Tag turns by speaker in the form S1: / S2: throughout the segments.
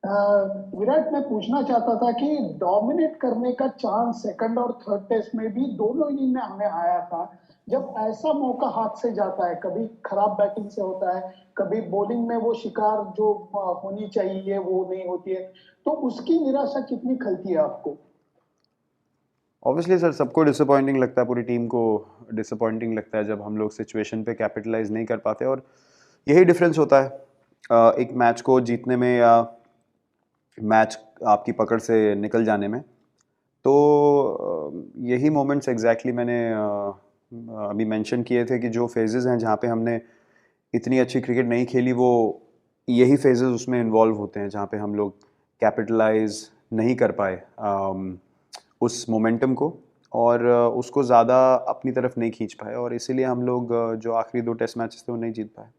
S1: विराट, मैं पूछना चाहता था कि डोमिनेट करने का चांस सेकंड और थर्ड टेस्ट में भी दोनों इनिंग में हमें आया था। जब ऐसा मौका हाथ से जाता है, कभी खराब बैटिंग से होता है, कभी बॉलिंग में वो शिकार जो होनी चाहिए वो नहीं होती है, तो उसकी निराशा कितनी खलती है आपको?
S2: ऑब्वियसली सर, सबको डिसअपॉइंटिंग लगता है, पूरी टीम को डिसअपॉइंटिंग लगता है जब हम लोग सिचुएशन पे कैपिटलाइज नहीं कर पाते। और यही डिफरेंस होता है एक मैच को जीतने में या मैच आपकी पकड़ से निकल जाने में। तो यही मोमेंट्स एग्जैक्टली मैंने अभी मेंशन किए थे कि जो फेजेस हैं जहाँ पे हमने इतनी अच्छी क्रिकेट नहीं खेली, वो यही फेजेस उसमें इन्वॉल्व होते हैं जहाँ पे हम लोग कैपिटलाइज नहीं कर पाए उस मोमेंटम को, और उसको ज़्यादा अपनी तरफ नहीं खींच पाए, और इसीलिए हम लोग जो आखिरी 2 टेस्ट मैचेस थे वो नहीं जीत पाए।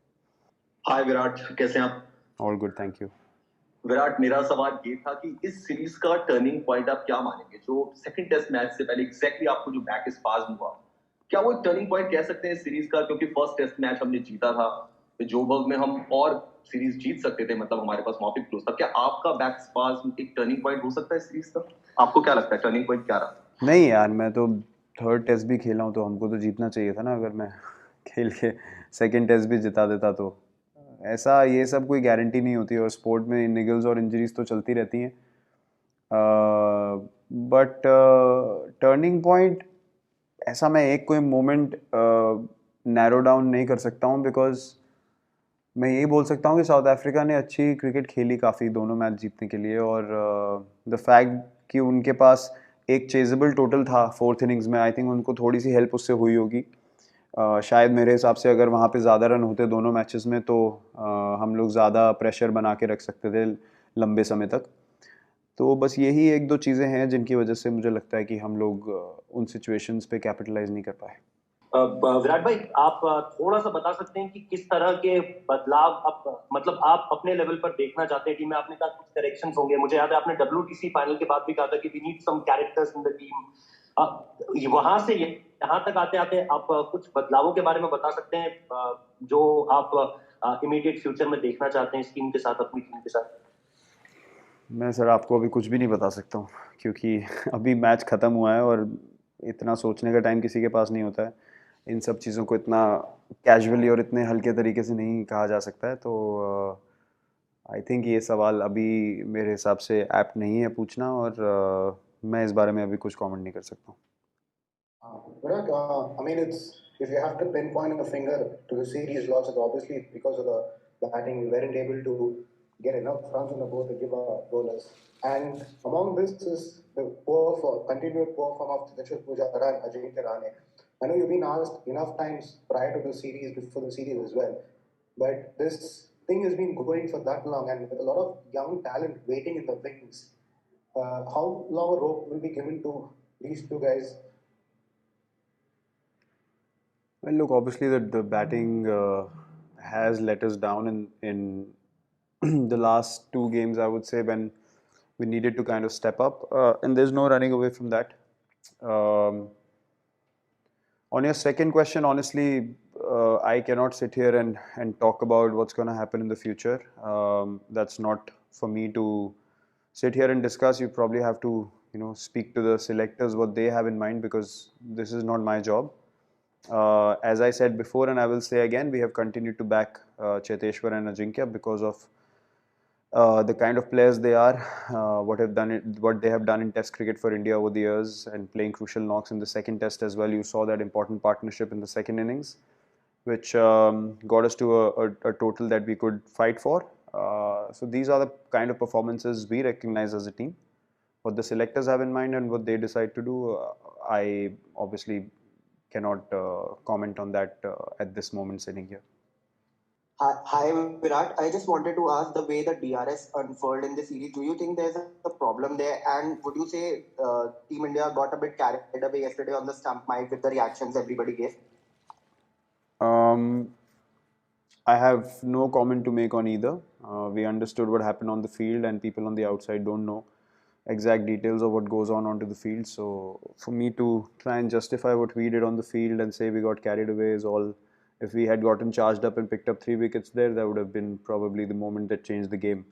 S3: हाय विराट, कैसे हैं आप?
S2: All good, thank you.
S3: Virat, मेरा सवाल ये था कि इस सीरीज का टर्निंग पॉइंट आप क्या मानेंगे? जो सेकंड टेस्ट मैच से पहले एग्जैक्टली आपको जो बैक स्पाज्म हुआ, क्या वो एक टर्निंग पॉइंट कह सकते हैं इस सीरीज का? क्योंकि फर्स्ट टेस्ट मैच हमने जीता था, तो जोबर्ग में हम और सीरीज जीत सकते थे, मतलब हमारे पास मौके क्लोज था। क्या आपका बैक स्पाज्म एक टर्निंग पॉइंट हो सकता है इस सीरीज का? आपको क्या लगता है, टर्निंग पॉइंट क्या रहा?
S2: नहीं यार, मैं तो थर्ड टेस्ट भी खेला हूँ, तो हमको तो जीतना चाहिए था ना। अगर मैं खेल के सेकंड टेस्ट भी जिता देता तो ऐसा, ये सब कोई गारंटी नहीं होती, और स्पोर्ट में निगल्स और इंजरीज तो चलती रहती हैं। बट टर्निंग पॉइंट, ऐसा मैं एक कोई मोमेंट नैरो डाउन नहीं कर सकता हूँ, बिकॉज मैं यही बोल सकता हूँ कि साउथ अफ्रीका ने अच्छी क्रिकेट खेली काफ़ी दोनों मैच जीतने के लिए, और द फैक्ट कि उनके पास एक चेजेबल टोटल था फोर्थ इनिंग्स में, आई थिंक उनको थोड़ी सी हेल्प उससे हुई होगी। शायद मेरे हिसाब से अगर वहाँ पे ज़्यादा रन होते दोनों मैचेस में, तो हम लोग ज़्यादा प्रेशर बना के रख सकते थे लंबे समय तक। तो बस यही एक दो चीज़ें हैं जिनकी वजह से मुझे लगता है कि हम लोग उन सिचुएशंस पे कैपिटलाइज नहीं कर पाए।
S4: विराट भाई, आप थोड़ा सा बता सकते हैं कि किस तरह के बदलाव आप, मतलब आप अपने लेवल पर देखना चाहते हैं टीम में? आपने कहा कुछ करेक्शंस होंगे, मुझे याद है आपने WTC फाइनल के बाद भी कहा था कि we need some characters in the team. वहां से यहाँ तक आते आते आप कुछ बदलावों के बारे में बता सकते हैं जो आप इमीडिएट फ्यूचर में देखना चाहते हैं इस टीम के साथ, अपनी टीम के साथ?
S2: मैं सर आपको अभी कुछ भी नहीं बता सकता हूँ, क्योंकि अभी मैच ख़त्म हुआ है और इतना सोचने का टाइम किसी के पास नहीं होता है। इन सब चीज़ों को इतना कैजुअली और इतने हल्के तरीके से नहीं कहा जा सकता है। तो आई थिंक ये सवाल अभी मेरे हिसाब से ऐप्ट नहीं है पूछना, और मैं इस बारे में अभी कुछ कमेंट नहीं कर सकता हूँ।
S5: Virat, I mean, it's if you have to pinpoint a finger to the series losses, obviously because of the batting, we weren't able to get enough runs on the board to give our bowlers. And among this is the continued poor form of Chiteshwar Pujara and Ajinkya Rahane. I know you've been asked enough times prior to the series, before the series as well, but this thing has been going for that long, and with a lot of young talent waiting in the wings. How long a rope will be given to these two guys?
S2: Well, look, obviously the batting has let us down in the last 2 games, I would say, when we needed to kind of step up, and there's no running away from that. Um, on your second question, honestly, I cannot sit here and talk about what's going to happen in the future. That's not for me to sit here and discuss. You probably have to, speak to the selectors what they have in mind, because this is not my job. As I said before, and I will say again, we have continued to back Cheteshwar and Ajinkya because of the kind of players they are, what they have done in Test cricket for India over the years, and playing crucial knocks in the second Test as well. You saw that important partnership in the second innings, which got us to a total that we could fight for. So these are the kind of performances we recognize as a team. What the selectors have in mind and what they decide to do, I obviously cannot comment on that at this moment sitting here.
S6: Hi, Virat. I just wanted to ask, the way the DRS unfolded in the series, do you think there's a problem there? And would you say Team India got a bit carried away yesterday on the stump mic with the reactions everybody gave?
S2: I have no comment to make on either. We understood what happened on the field, and people on the outside don't know exact details of what goes on onto the field. So for me to try and justify what we did on the field and say we got carried away is all. If we had gotten charged up and picked up 3 wickets there, that would have been probably the moment that changed the game.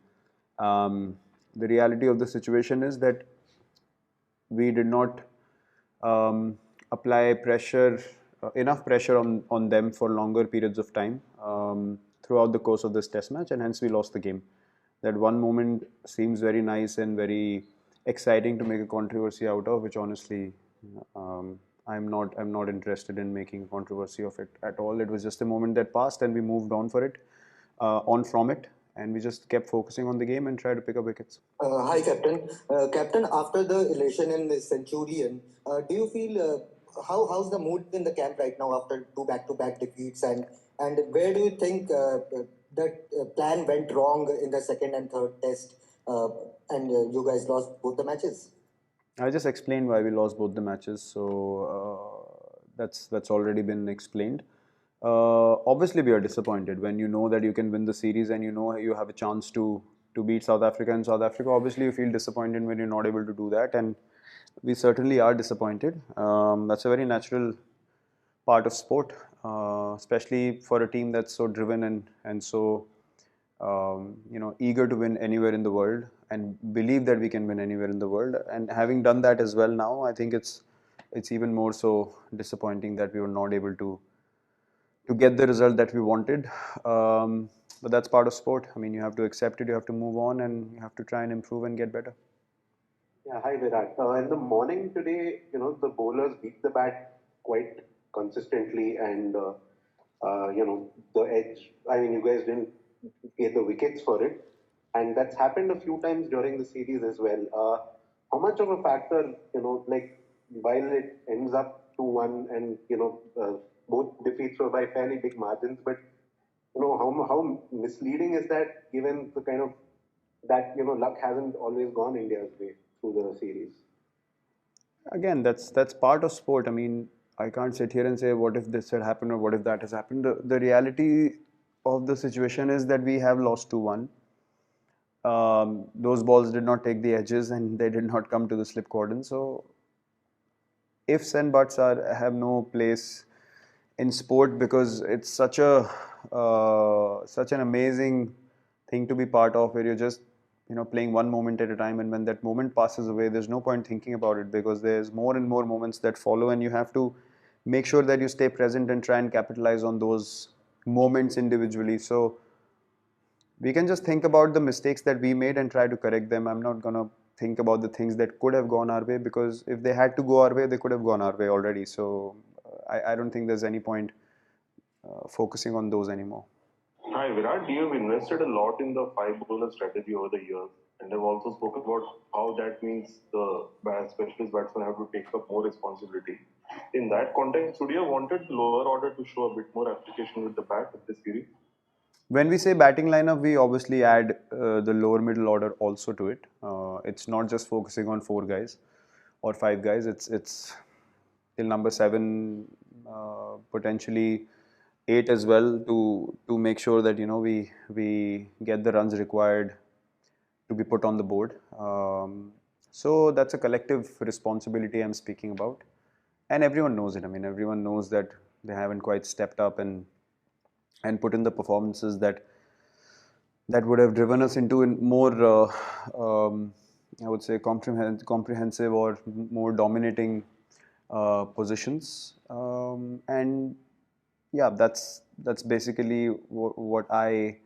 S2: The reality of the situation is that we did not apply pressure, enough pressure on them for longer periods of time throughout the course of this test match, and hence we lost the game. That one moment seems very nice and very exciting to make a controversy out of, which honestly I'm not interested in making a controversy of it at all. It was just a moment that passed, and we moved on from it, and we just kept focusing on the game and tried to pick up wickets.
S6: Hi, Captain. Captain, after the elation in the Centurion, do you feel how's the mood in the camp right now after two back-to-back defeats, and where do you think that plan went wrong in the second and third test, and you guys lost both the matches?
S2: I just explained why we lost both the matches, so that's already been explained. Obviously, we are disappointed when you know that you can win the series and you know you have a chance to beat South Africa in South Africa. Obviously, you feel disappointed when you're not able to do that, and we certainly are disappointed. That's a very natural part of sport, especially for a team that's so driven and so eager to win anywhere in the world and believe that we can win anywhere in the world. And having done that as well now, I think it's even more so disappointing that we were not able to get the result that we wanted. But that's part of sport. I mean, you have to accept it, you have to move on, and you have to try and improve and get better.
S7: Yeah, hi Virat. In the morning today, the bowlers beat the bat quite consistently, and the edge. I mean, you guys didn't get the wickets for it, and that's happened a few times during the series as well. How much of a factor, like while it ends up 2-1, and both defeats were by fairly big margins, but how misleading is that given the kind of that luck hasn't always gone India's way through the series.
S2: Again, that's part of sport. I mean, I can't sit here and say what if this had happened or what if that has happened. The reality of the situation is that we have lost 2-1. Those balls did not take the edges and they did not come to the slip cordon. So ifs and buts have no place in sport, because it's such an amazing thing to be part of, where you're just playing one moment at a time, and when that moment passes away, there's no point thinking about it, because there's more and more moments that follow, and you have to make sure that you stay present and try and capitalize on those moments individually. So we can just think about the mistakes that we made and try to correct them. I'm not gonna think about the things that could have gone our way, because if they had to go our way, they could have gone our way already. So I don't think there's any point focusing on those anymore.
S8: Hi Virat, you have invested a lot in the five bowler strategy over the years, and have also spoken about how that means the specialist batsmen have to take up more responsibility. In that context, would you have wanted the lower order to show a bit more application with the bat in this series?
S2: When we say batting lineup, we obviously add the lower middle order also to it. It's not just focusing on 4 guys or 5 guys. It's till number 7, potentially 8 as well, to make sure that we get the runs required to be put on the board. So that's a collective responsibility I'm speaking about, and everyone knows it. I mean, everyone knows that they haven't quite stepped up and put in the performances that would have driven us into more, I would say, comprehensive or more dominating positions. And yeah, that's basically what I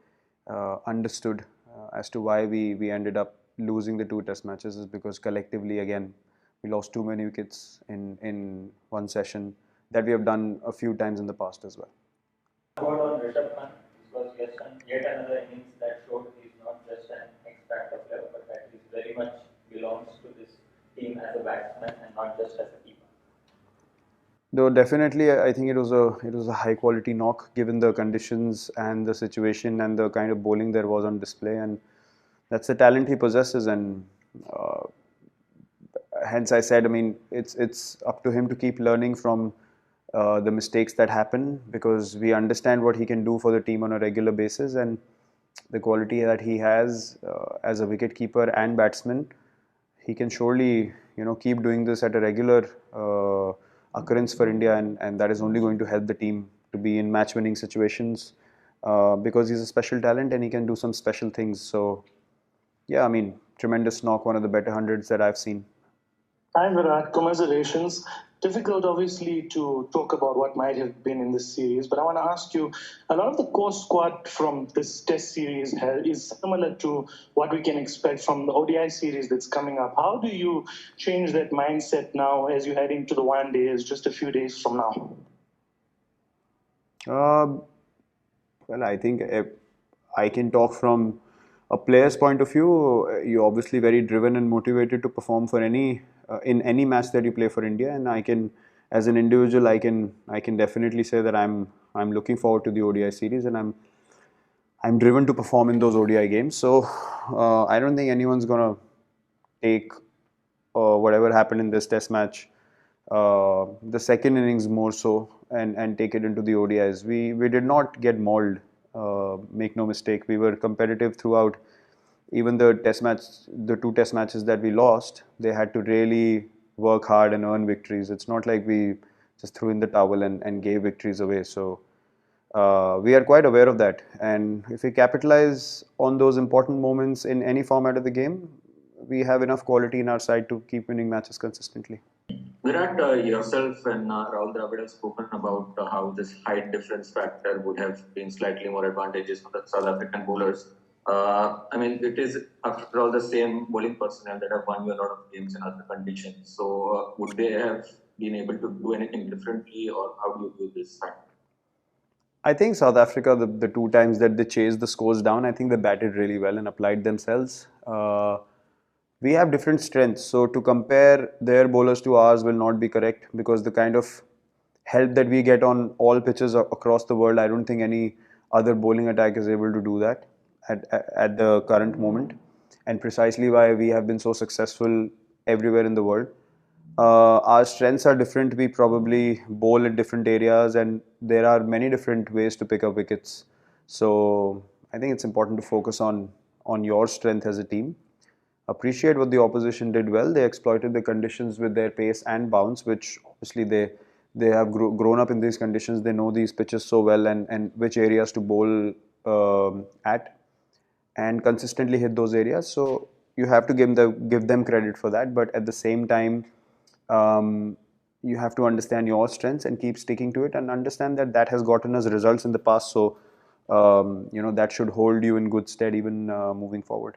S2: understood as to why we ended up losing the 2 test matches, is because collectively, again, we lost too many wickets in one session, that we have done a few times in the past as well.
S9: About on Rishabh Pant, this was yet another innings that showed he's not just an X-factor player, but that he very much belongs to this team as a batsman and not just as a keeper.
S2: Though definitely, I think it was a high quality knock given the conditions and the situation and the kind of bowling there was on display, and that's the talent he possesses, and hence I said, I mean, it's up to him to keep learning from the mistakes that happen, because we understand what he can do for the team on a regular basis, and the quality that he has as a wicket keeper and batsman, he can surely keep doing this at a regular occurrence for India, and that is only going to help the team to be in match winning situations, because he's a special talent and he can do some special things. So yeah, I mean, tremendous knock, one of the better hundreds that I've seen.
S10: Hi Virat, commiserations. Difficult, obviously, to talk about what might have been in this series, but I want to ask you: a lot of the core squad from this Test series is similar to what we can expect from the ODI series that's coming up. How do you change that mindset now as you head into the one days, just a few days from now?
S2: Well, I think I can talk from a player's point of view. You're obviously very driven and motivated to perform for any in any match that you play for India, and I can, as an individual, I can definitely say that I'm looking forward to the ODI series, and I'm driven to perform in those ODI games. So I don't think anyone's gonna take whatever happened in this Test match, the second innings more so, and take it into the ODIs. We did not get mauled. Make no mistake, we were competitive throughout. Even the Test match, the two Test matches that we lost, they had to really work hard and earn victories. It's not like we just threw in the towel and gave victories away. So we are quite aware of that, and if we capitalize on those important moments in any format of the game, we have enough quality in our side to keep winning matches consistently.
S9: Virat, yourself and Rahul Dravid have spoken about how this height difference factor would have been slightly more advantageous for the South African bowlers. I mean, it is, after all, the same bowling personnel that have won you a lot of games in other conditions. So, would they have been able to do anything differently, or how do you view this factor?
S2: I think South Africa, the two times that they chased the scores down, I think they batted really well and applied themselves. We have different strengths, so to compare their bowlers to ours will not be correct, because the kind of help that we get on all pitches across the world, I don't think any other bowling attack is able to do that at the current moment, and precisely why we have been so successful everywhere in the world. Our strengths are different. We probably bowl in different areas, and there are many different ways to pick up wickets. So I think it's important to focus on your strength as a team. Appreciate what the opposition did well. They exploited the conditions with their pace and bounce, which obviously they have grown up in these conditions. They know these pitches so well, and which areas to bowl at, and consistently hit those areas. So you have to give them credit for that. But at the same time, you have to understand your strengths and keep sticking to it, and understand that that has gotten us results in the past. So that should hold you in good stead even moving forward.